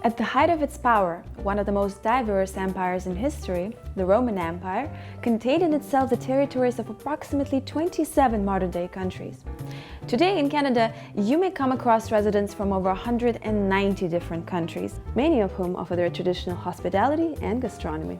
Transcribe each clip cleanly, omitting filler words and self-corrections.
At the height of its power, one of the most diverse empires in history, the Roman Empire, contained in itself the territories of approximately 27 modern-day countries. Today in Canada, you may come across residents from over 190 different countries, many of whom offer their traditional hospitality and gastronomy.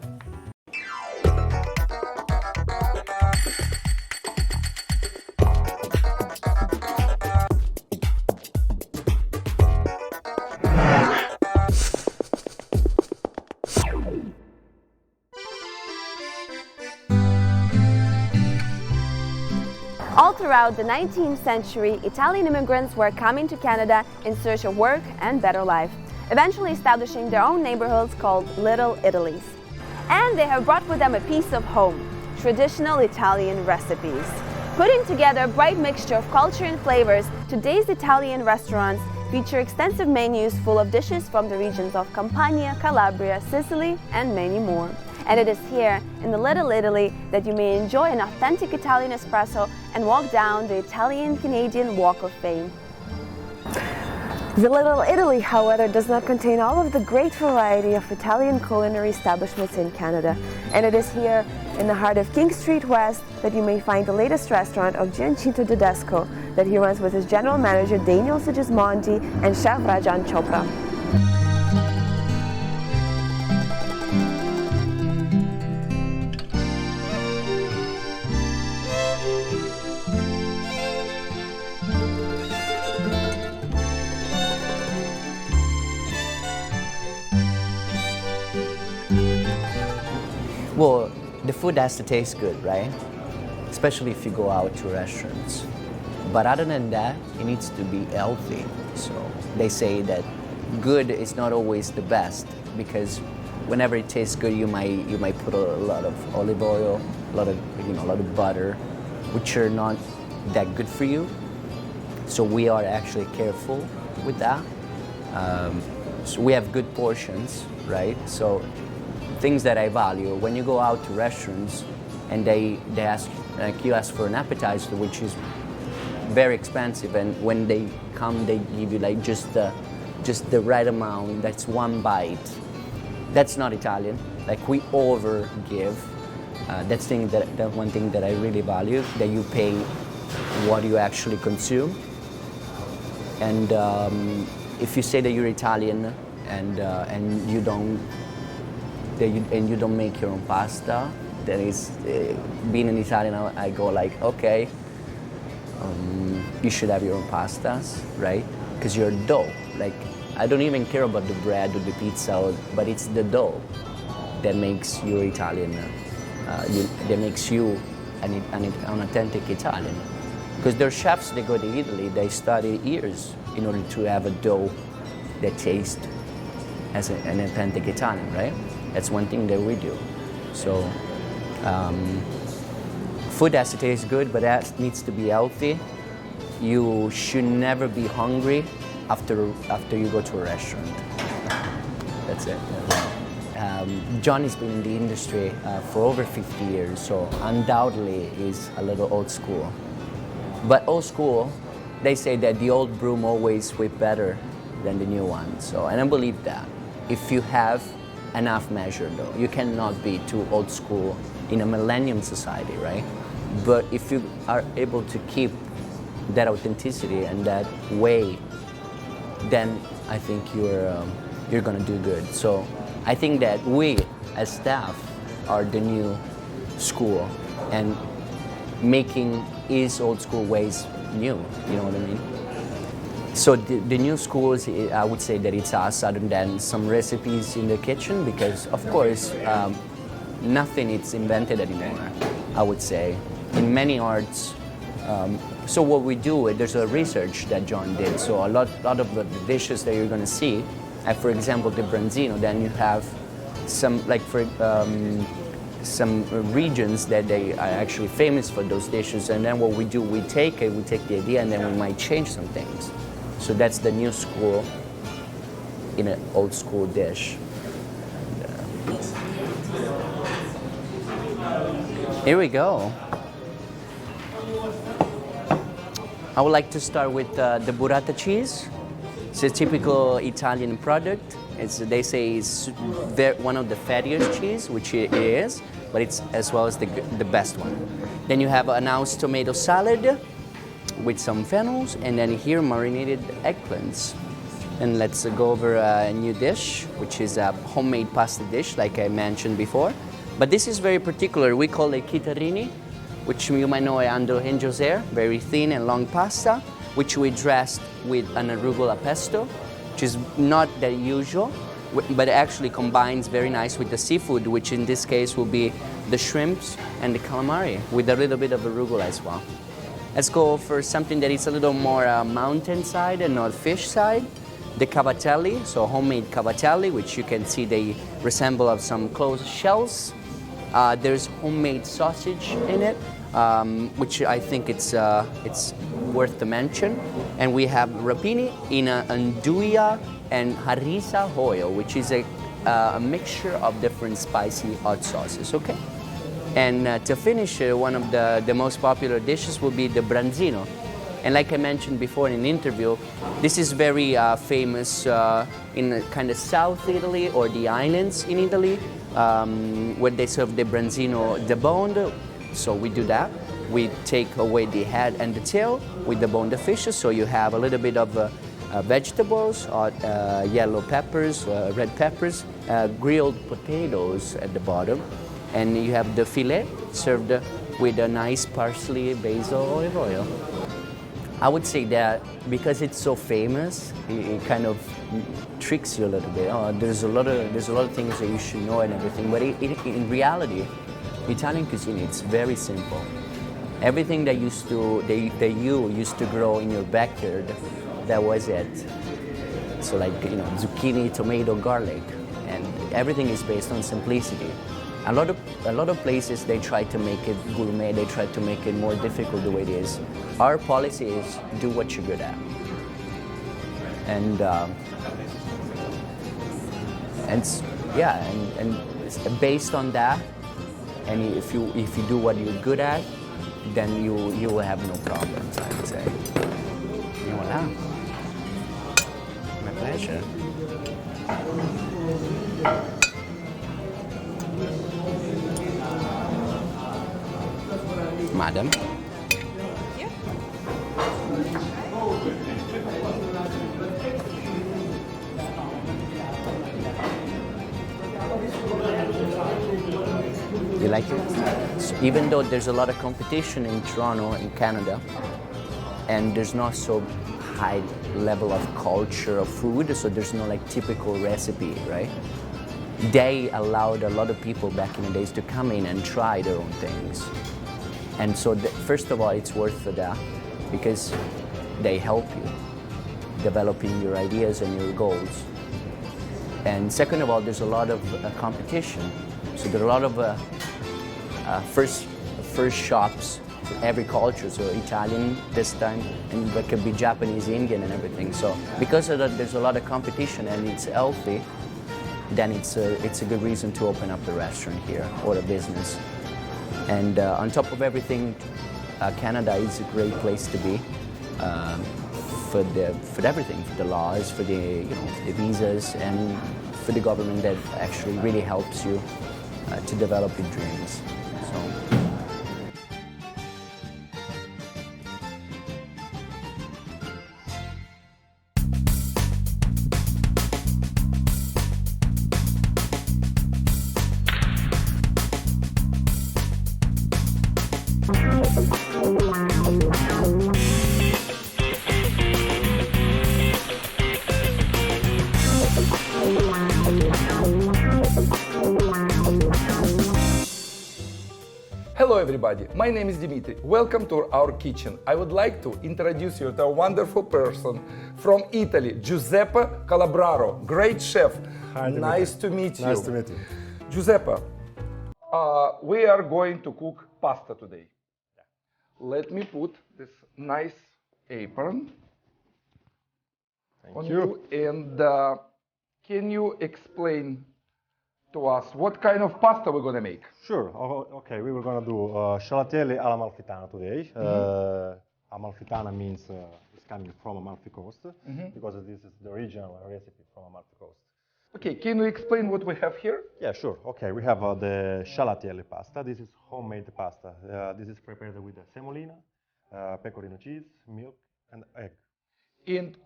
All throughout the 19th century, Italian immigrants were coming to Canada in search of work and better life, eventually establishing their own neighborhoods called Little Italies. And they have brought with them a piece of home, traditional Italian recipes. Putting together a bright mixture of culture and flavors, today's Italian restaurants feature extensive menus full of dishes from the regions of Campania, Calabria, Sicily, and many more. And it is here, in the Little Italy, that you may enjoy an authentic Italian espresso and walk down the Italian-Canadian Walk of Fame. The Little Italy, however, does not contain all of the great variety of Italian culinary establishments in Canada. And it is here, in the heart of King Street West, that you may find the latest restaurant of Giancinto Tedesco, that he runs with his general manager Daniel Sigismondi and chef Rajan Chopra. Well, the food has to taste good, right? Especially if you go out to restaurants. But other than that, it needs to be healthy. So they say that good is not always the best, because whenever it tastes good, you might put a lot of olive oil, a lot of butter, which are not that good for you. So we are actually careful with that. So we have good portions, right? So things that I value when you go out to restaurants and you ask for an appetizer, which is very expensive, and when they come they give you like just the right amount. That's one bite. That's not Italian. Like, we over give. That's one thing that I really value, that you pay what you actually consume. And if you say that you're Italian and you don't make your own pasta, then is being an Italian, I go like, okay, you should have your own pastas, right? Because you're dough. Like, I don't even care about the bread or the pizza, but it's the dough that makes you Italian. That makes you an authentic Italian. Because there are chefs that go to Italy, they study years in order to have a dough that tastes as an authentic Italian, right? That's one thing that we do. So food has to taste good, but that needs to be healthy. You should never be hungry after you go to a restaurant. That's it. John has been in the industry for over 50 years, so undoubtedly he's a little old school. But old school, they say that the old broom always sweeps better than the new one. So, and I believe that. If you have enough measure, though, you cannot be too old school in a millennium society, right? But if you are able to keep that authenticity and that way, then I think you're gonna do good. So I think that we as staff are the new school and making his old school ways new, you know what I mean? So the new school is, I would say that it's us, other than some recipes in the kitchen, because of course nothing is invented anymore, I would say. In many arts, So what we do, there's a research that John did. So a lot of the dishes that you're going to see, for example, the Branzino, then you have some, like for some regions that they are actually famous for those dishes. And then what we do, we take the idea and then we might change some things. So that's the new school in an old school dish. Here we go. I would like to start with the burrata cheese. It's a typical Italian product. They say it's one of the fattiest cheese, which it is, but it's as well as the best one. Then you have a nice tomato salad with some fennels, and then here marinated eggplants. And let's go over a new dish, which is a homemade pasta dish, like I mentioned before. But this is very particular. We call it chitarrini, which you might know andro josé, very thin and long pasta, which we dressed with an arugula pesto, which is not that usual, but it actually combines very nice with the seafood, which in this case will be the shrimps and the calamari, with a little bit of arugula as well. Let's go for something that is a little more mountain side and not fish side. The Cavacelli, so homemade Cavacelli, which you can see they resemble of some closed shells. There's homemade sausage in it, which I think it's worth to mention. And we have rapini in andouille and harissa oil, which is a mixture of different spicy hot sauces, okay? And to finish, one of the most popular dishes will be the Branzino. And like I mentioned before in an interview, this is very famous in kind of South Italy or the islands in Italy, where they serve the Branzino deboned. So we do that. We take away the head and the tail with the boned fish, so you have a little bit of vegetables, yellow peppers, red peppers, grilled potatoes at the bottom, and you have the fillet served with a nice parsley, basil, olive oil. I would say that because it's so famous, it kind of tricks you a little bit. Oh, there's a lot of things that you should know and everything, but in reality, Italian cuisine, it's very simple. Everything that you used to grow in your backyard, that was it. So like, zucchini, tomato, garlic, and everything is based on simplicity. A lot of places, they try to make it gourmet, they try to make it more difficult the way it is. Our policy is do what you're good at. And based on that, and if you do what you're good at, then you will have no problems, I would say. And voila. My pleasure. Madam? Yeah. You like it? So even though there's a lot of competition in Toronto, in Canada, and there's not so high level of culture of food, so there's no like typical recipe, right? They allowed a lot of people back in the days to come in and try their own things. And so first of all, it's worth that because they help you developing your ideas and your goals. And second of all, there's a lot of competition. So there are a lot of first shops for every culture. So Italian this time, and it could be Japanese, Indian, and everything. So because of that, there's a lot of competition and it's healthy. Then it's a good reason to open up the restaurant here or a business. And on top of everything, Canada is a great place to be for everything, for the laws, for the the visas, and for the government that actually really helps you to develop your dreams. So. everybody, my name is Dimitri. Welcome to our kitchen. I would like to introduce you to a wonderful person from Italy, Giuseppe Calabraro, great chef. Hi, Dimitri. Nice to meet you. Nice to meet you. Giuseppe, we are going to cook pasta today. Let me put this nice apron on you. And can you explain to us what kind of pasta we're going to make? Sure. Okay, we were going to do scialatelli alla Amalfitana today. Amalfitana means it's coming from Amalfi Coast because this is the original recipe from Amalfi Coast. Okay, can you explain what we have here? Yeah, sure. Okay, we have the scialatelli pasta. This is homemade pasta. This is prepared with semolina, pecorino cheese, milk, and egg. And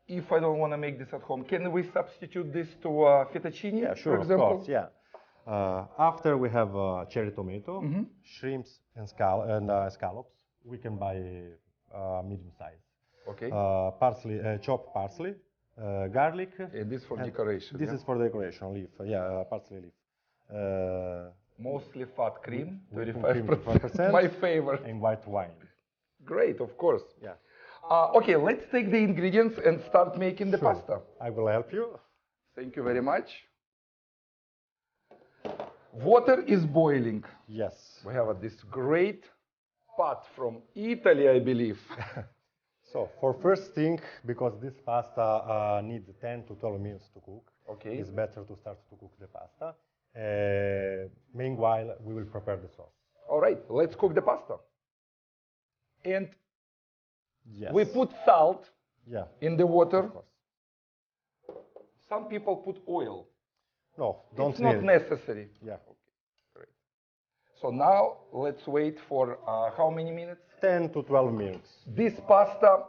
if I don't want to make this at home, can we substitute this to fettuccine, Yeah, sure, for example? of course, yeah. After we have cherry tomato, shrimps and scallops. We can buy medium size. Okay. Parsley, chopped parsley, garlic. And this for decoration. This is for decoration, leaf. Parsley leaf. Mostly fat cream, Whipping 25%. cream, My favorite. And white wine. Great, of course. Yeah. Okay, let's take the ingredients and start making the pasta. I will help you. Thank you very much. Water is boiling. Yes. We have this great pot from Italy, I believe. So for first thing, because this pasta needs 10 to 12 minutes to cook, Okay. it's better to start to cook the pasta. Meanwhile, we will prepare the sauce. All right, let's cook the pasta. And Yes. we put salt Yeah. in the water. Of course. Some people put oil. No, don't It's not need it. necessary. Yeah. Great. So now let's wait for how many minutes? 10 to 12 minutes. This pasta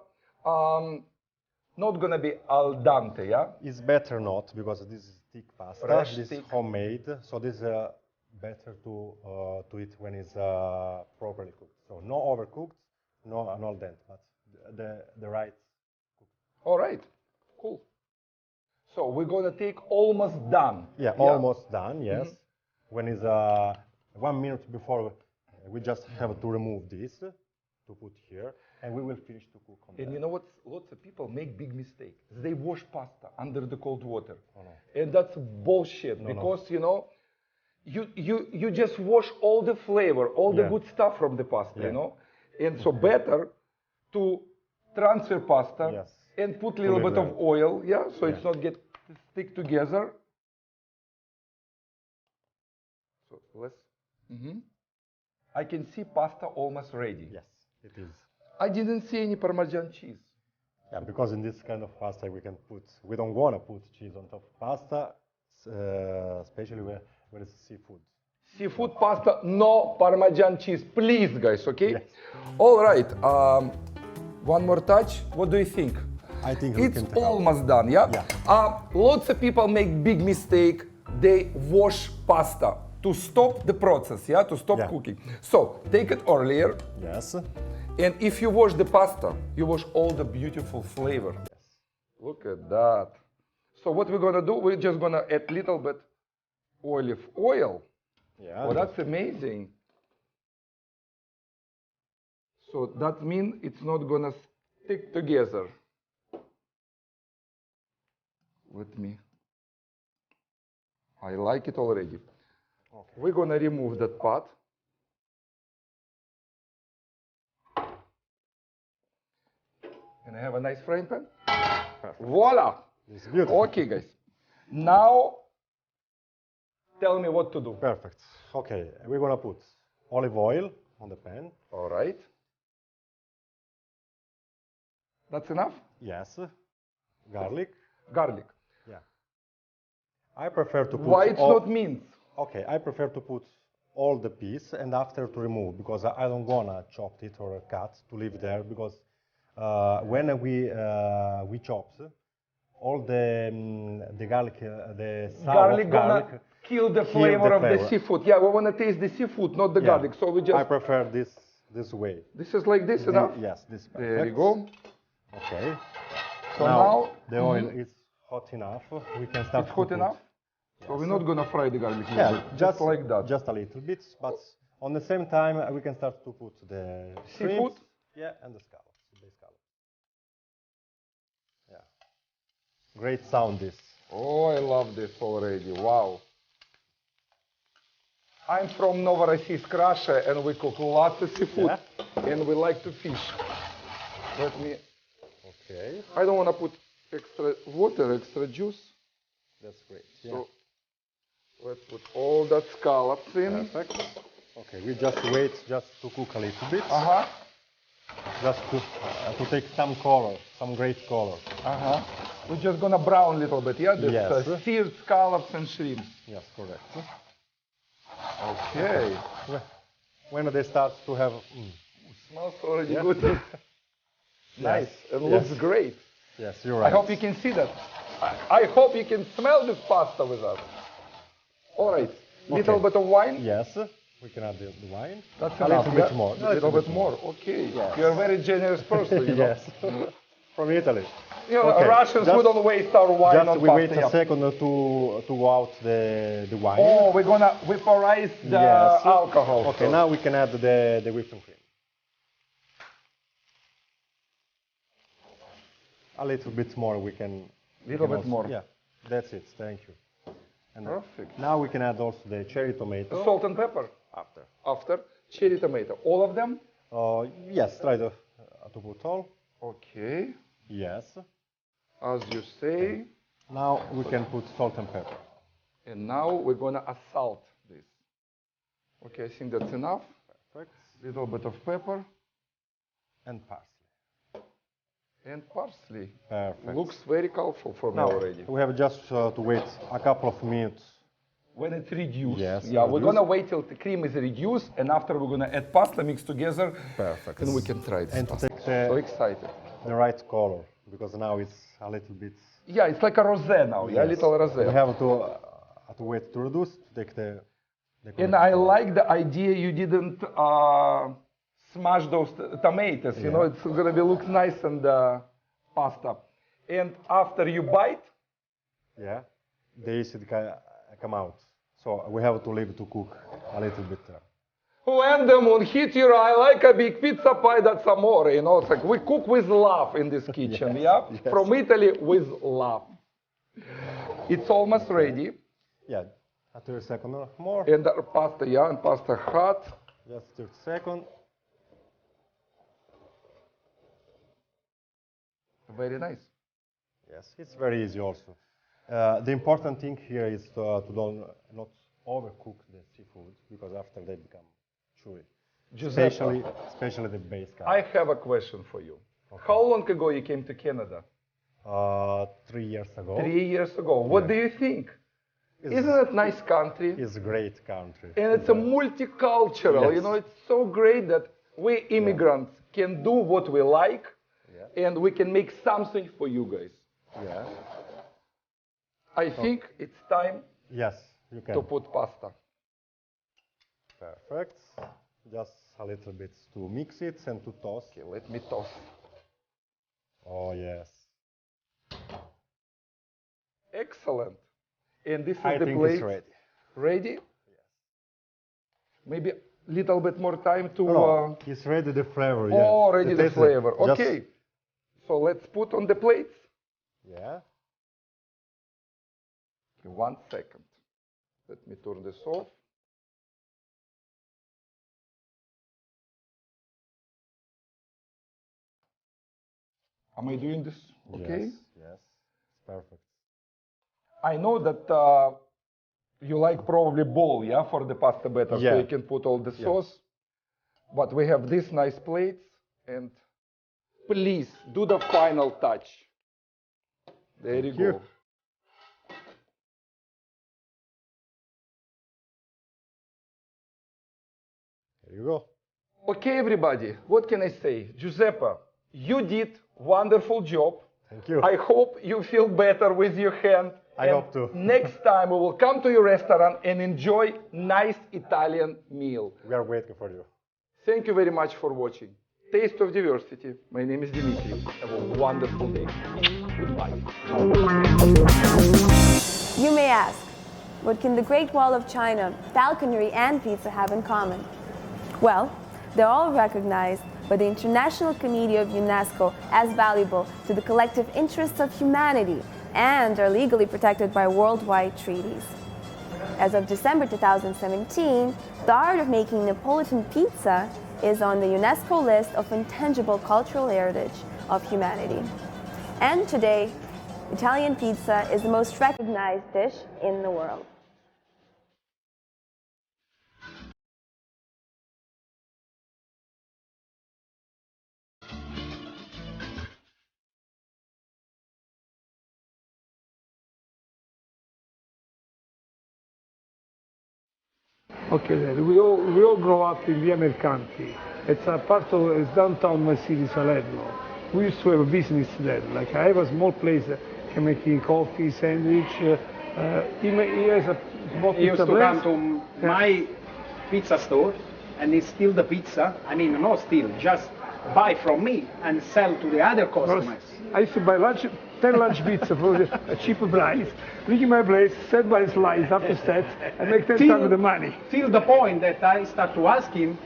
not gonna be al dente, yeah? It's better not because this is thick pasta. Fresh, This thick. is homemade, so this is better to eat when it's properly cooked. So no overcooked, no al dente, but the right. All right, cool. So we're gonna take almost done. Yeah, almost done. Yes. When it's 1 minute before, we just have to remove this to put here, and we will finish to cook on And that. you know what? Lots of people make big mistake. They wash pasta under the cold water, Oh, no. and that's bullshit. Because you know, you just wash all the flavor, all the Yeah. good stuff from the pasta. You Yeah. know, and so better to transfer pasta Yes. and put a little bit of oil. Yeah, so it's not get stick together. So let's. I can see pasta almost ready. Yes, it is. I didn't see any Parmesan cheese. Yeah, because in this kind of pasta we don't want to put cheese on top of pasta, especially when it's seafood. Seafood pasta, no Parmesan cheese, please, guys. Okay. Yes. All right. One more touch. What do you think? I think we It's can take out. almost done. Yeah. Yeah. Lots of people make big mistake. They wash pasta to stop the process. Yeah, to stop Yeah. cooking. So take it earlier. Yes. And if you wash the pasta, you wash all the beautiful flavor. Yes. Look at that. So what we're gonna do, we're just gonna add little bit olive oil. Yeah. Oh, that's amazing. So that means it's not gonna stick together. I like it already. Okay. We're gonna remove that pot. And I have a nice frying pan. Perfect. Voila! It's beautiful. Okay, guys. Now, tell me what to do. Perfect. Okay, we're gonna put olive oil on the pan. All right. That's enough? Yes. Garlic. Garlic. Yeah. I prefer to put. Why it's all- not minced? Okay, I prefer to put all the piece and after to remove because I don't wanna chop it or cut to leave there because when we chop all the garlic, the sour Garlic of gonna garlic kill the kill flavor the of the flavor. seafood. Yeah, we wanna taste the seafood, not the Yeah. garlic. So we just. I prefer this way. This is like this enough? Yes, this. There you perfect. go. Okay. So now the oil is hot enough. We can start. it's to hot put- enough. So we're not gonna fry the garlic. Yeah, just like that. Just a little bit, but On the same time, we can start to put the Seafood? shrimps, yeah, and the scallops, the bay scallops. Yeah. Great sound this. Oh, I love this already. Wow. I'm from Novorossiysk, Russia, and we cook lots of seafood. Yeah? And we like to fish. Let me. Okay, I don't want to put extra water, extra juice. that's great. Yeah. So let's put all that scallops in. Perfect. Okay, we just wait just to cook a little bit. Uh-huh. Just to take some color, some great color. Uh-huh. We're just gonna brown a little bit, yeah? This, Yes. seared scallops and shrimps. Yes, correct. Okay. When they start to have... Smells already Yeah. good. Nice. It looks Yes. great. Yes, you're right. I hope you can see that. I hope you can smell this pasta with us. All right. Little Okay. bit of wine. Yes, we can add the wine. That's a enough. little bit yeah? more. A little bit more. Okay. Yes. You're a very generous person, you know. Yes, from Italy. You know, Okay, Russians just- wouldn't waste our wine Just on we wait pasta. a yeah. second to go out the wine. Oh, we're gonna vaporize the Yes. alcohol. Okay, first. now we can add the whipping cream. A little bit more we can... Little bit also- more. Yeah, that's it, thank you. And Perfect. now we can add also the cherry tomato. Salt and pepper. After. After cherry tomato. All of them? Yes, try to put all. Okay. Yes. As you say. Now we can put salt and pepper. And now we're gonna assault this. Okay, I think that's enough. Perfect. Little bit of pepper And parsley. and parsley. Perfect. Looks very colorful for me Now already. we have just to wait a couple of minutes. When it's reduced. Yes, Yeah, we're reduced. gonna wait till the cream is reduced, and after we're gonna add pasta mixed together. Perfect. And we can try this And to pasta. take So excited. the right color, because now it's a little bit... Yeah, it's like a rosé now. Yeah, Yes. little rosé. We have to wait to reduce, to take the And correct I color. like the idea you didn't smash those tomatoes. You know, it's gonna be look nice and pasta. And after you bite, Yeah, the acid come out. So we have to leave it to cook a little bit there. when the moon hits your eye like a big pizza pie, that's amore. You know, it's like we cook with love in this kitchen. Yes, Yeah, yes. from Italy with love. It's almost ready, Yeah, a 30 second or more. and our pasta, yeah, and pasta hot. Just 30 second. Very nice. Yes, it's very easy also. The important thing here is to not overcook the seafood, because after they become chewy. Giuseppe, Especially the base I have a question for you. How long ago you came to Canada? 3 years ago. 3 years ago. What do you think? Isn't it nice country? It's a great country. And it's a multicultural. Yes. You know, it's so great that we immigrants can do what we like, and we can make something for you guys. Yeah. I think it's time Yes, you can. to put pasta. Perfect. Just a little bit to mix it and to toss. Okay, let me toss. Oh yes. Excellent. And this is I the think plate. it's ready. Ready? Yes. Maybe a little bit more time to. No, it's ready the flavor. Yeah. Oh, already the taste. flavor. Just- Okay. So let's put on the plates. Yeah. Okay, 1 second. Let me turn this off. Am I doing this okay? Yes. Yes. It's perfect. I know that you like probably bowl, yeah, for the pasta batter, Yeah. so you can put all the sauce. But we have these nice plates, and please do the final touch. There you Thank you. go. There you go. Okay, everybody, what can I say? Giuseppe, you did wonderful job. Thank you. I hope you feel better with your hand. I And hope to. Next time we will come to your restaurant and enjoy nice Italian meal. We are waiting for you. Thank you very much for watching. Taste of Diversity. My name is Dimitri. Have a wonderful day. Goodbye. You may ask, What can the Great Wall of China, falconry, and pizza have in common? Well, they're all recognized by the International Committee of UNESCO as valuable to the collective interests of humanity and are legally protected by worldwide treaties. As of December 2017, the art of making Neapolitan pizza is on the UNESCO list of intangible cultural heritage of humanity. And today, Italian pizza is the most recognized dish in the world. Okay, then. We all grow up in Via Mercanti. It's a part of it's downtown my city, Salerno. We used to have a business there. Like I have a small place making coffee, sandwich. He has a small He used pizza to place. come to my pizza store and he steal the pizza. I mean, not steal, just buy from me and sell to the other customers. I used to buy 10 lunch pizza for a cheaper price, bring in my place, set by slice after set, and make 10 times the money. Till the point that I start to ask him,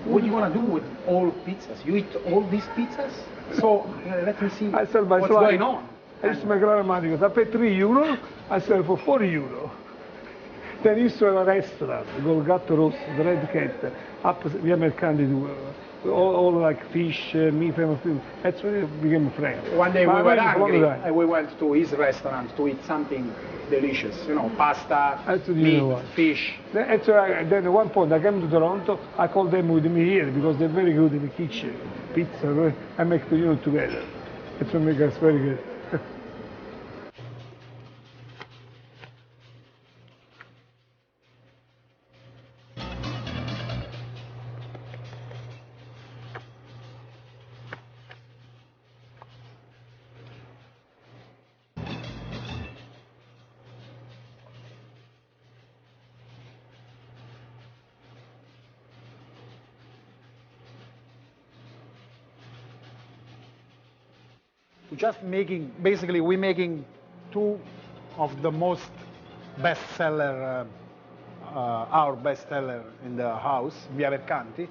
what do you want to do with all pizzas? You eat all these pizzas? So let me see I sell by what's slice. going on. I used to make a lot of money because I pay €3, I sell for €4. Then I used to have a restaurant called Gatto Rosso, the Red Cat, up Via Mercanti, all like fish, meat, and food. That's when we became friends. One day But we I were went for a long hungry time. and we went to his restaurant to eat something delicious, you know, pasta, That's what you meat, know what. fish. Then at one point I came to Toronto, I called them with me here because they're very good in the kitchen. Pizza, I make the unit together. That's what makes us very good. Just making, basically we're making two of the most bestseller, our bestseller in the house, Via Mercanti.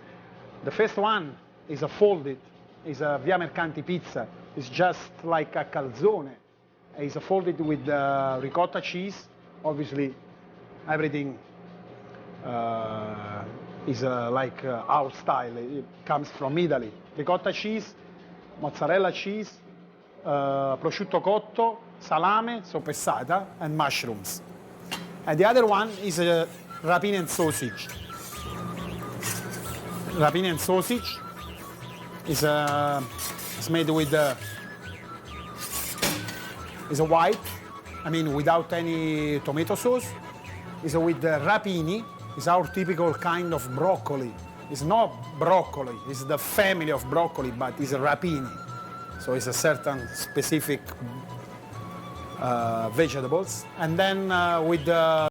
The first one is a folded, is a Via Mercanti pizza. It's just like a calzone. It's folded with ricotta cheese. Obviously, everything is like our style. It comes from Italy. Ricotta cheese, mozzarella cheese, prosciutto cotto, salame, soppressata, and mushrooms. And the other one is a Ravine sausage. Ravine sausage is made with is a white, I mean without any tomato sauce. It's with rapini. It's our typical kind of broccoli. It's not broccoli. It's the family of broccoli, but it's a rapini. So it's a certain specific vegetables. And then with the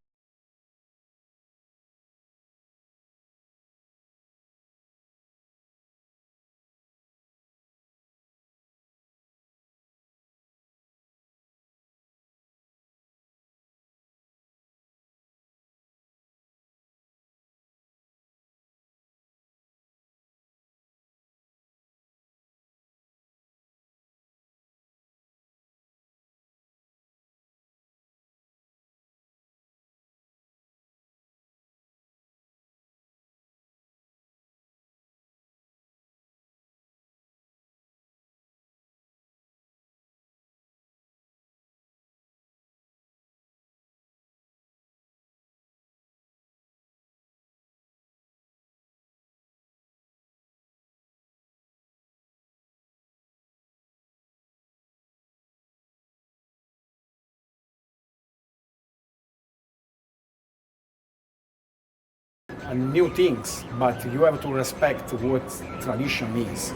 new things, but you have to respect what tradition is.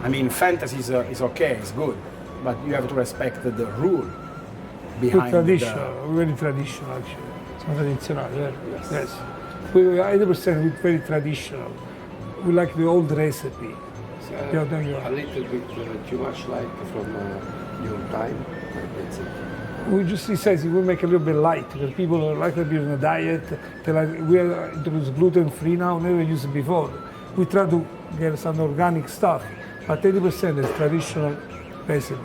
I mean, fantasy is okay, it's good, but you have to respect the rule behind Traditional, very traditional actually. Sono tradizionali, vero? Yes. We 80% very traditional. We like the old recipe. A little bit too much like from your time. That's it. We just decided we make a little bit light because people like to be on a diet. They like, we are introduced gluten-free now, never used it before. We try to get some organic stuff, but 80% is traditional recipe.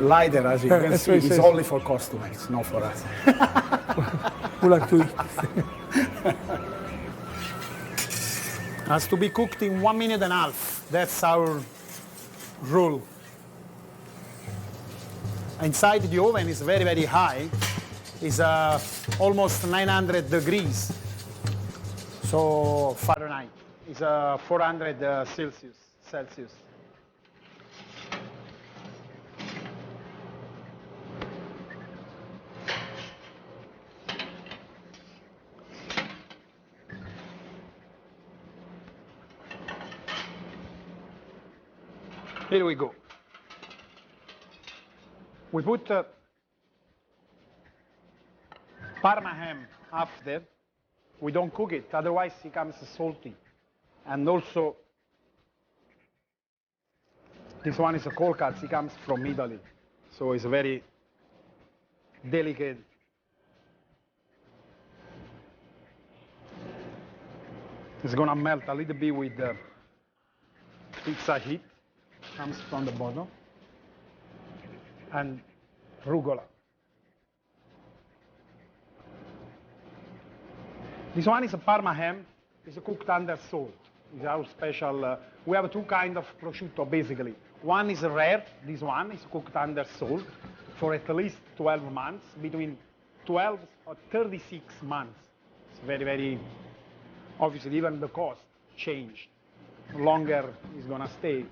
Lighter, as you can That's see, what it is says. only for customers, not for us. We like to eat. Has to be cooked in 1.5 minutes. That's our rule. Inside the oven is very, very high. It's almost 900 degrees. So Fahrenheit. It's 400 Celsius. Here we go. We put Parma ham after. We don't cook it, otherwise it becomes salty. And also, this one is a cold cut. It comes from Italy, so it's very delicate. It's gonna melt a little bit with the pizza heat. Comes from the bottom. And rucola. This one is a Parma ham. It's cooked under salt. It's our special. We have two kinds of prosciutto basically. One is rare. This one is cooked under salt for at least 12 months, between 12 or 36 months. It's very, very. Obviously, even the cost changed. The longer it's gonna stay,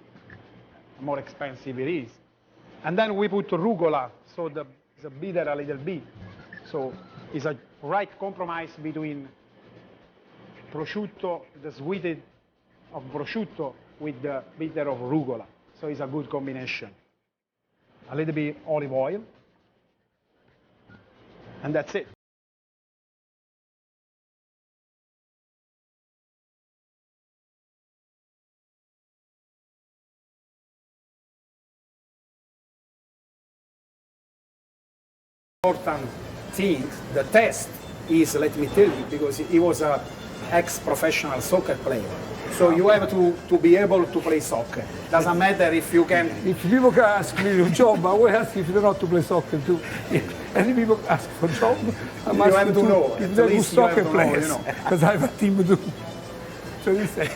the more expensive it is. And then we put rucola, so it's a bitter a little bit. So it's a right compromise between prosciutto, the sweeted of prosciutto with the bitter of rucola. So it's a good combination. A little bit olive oil, and that's it. Important thing, the test is, let me tell you, because he was a ex-professional soccer player. So you have to be able to play soccer. Doesn't matter if you can. If people can ask me your job, I will ask if you know how to play soccer too. If any people ask for job, I'm You asking have to know. if At they're good least you have soccer to know, players, you know. because I have a team too. So you say,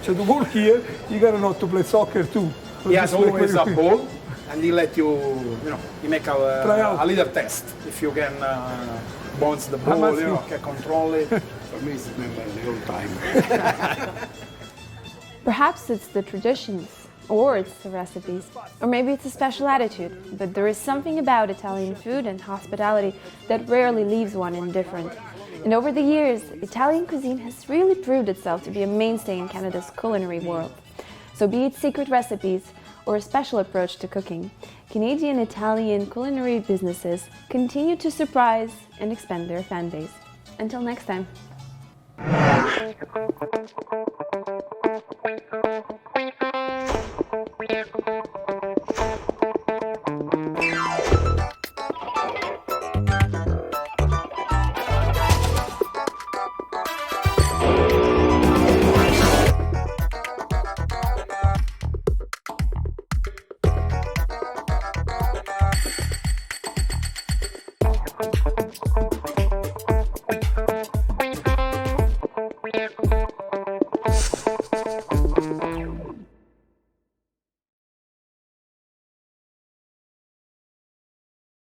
so to work here, you gotta know how to play soccer too. He has This way always a you- ball, and he let you, he make Try out. a little test. If you can bounce the ball, asking- can control it. For me, it's never the whole time. Perhaps it's the traditions, or it's the recipes, or maybe it's a special attitude, but there is something about Italian food and hospitality that rarely leaves one indifferent. And over the years, Italian cuisine has really proved itself to be a mainstay in Canada's culinary world. So be it secret recipes or a special approach to cooking, Canadian Italian culinary businesses continue to surprise and expand their fan base. Until next time. Thank you.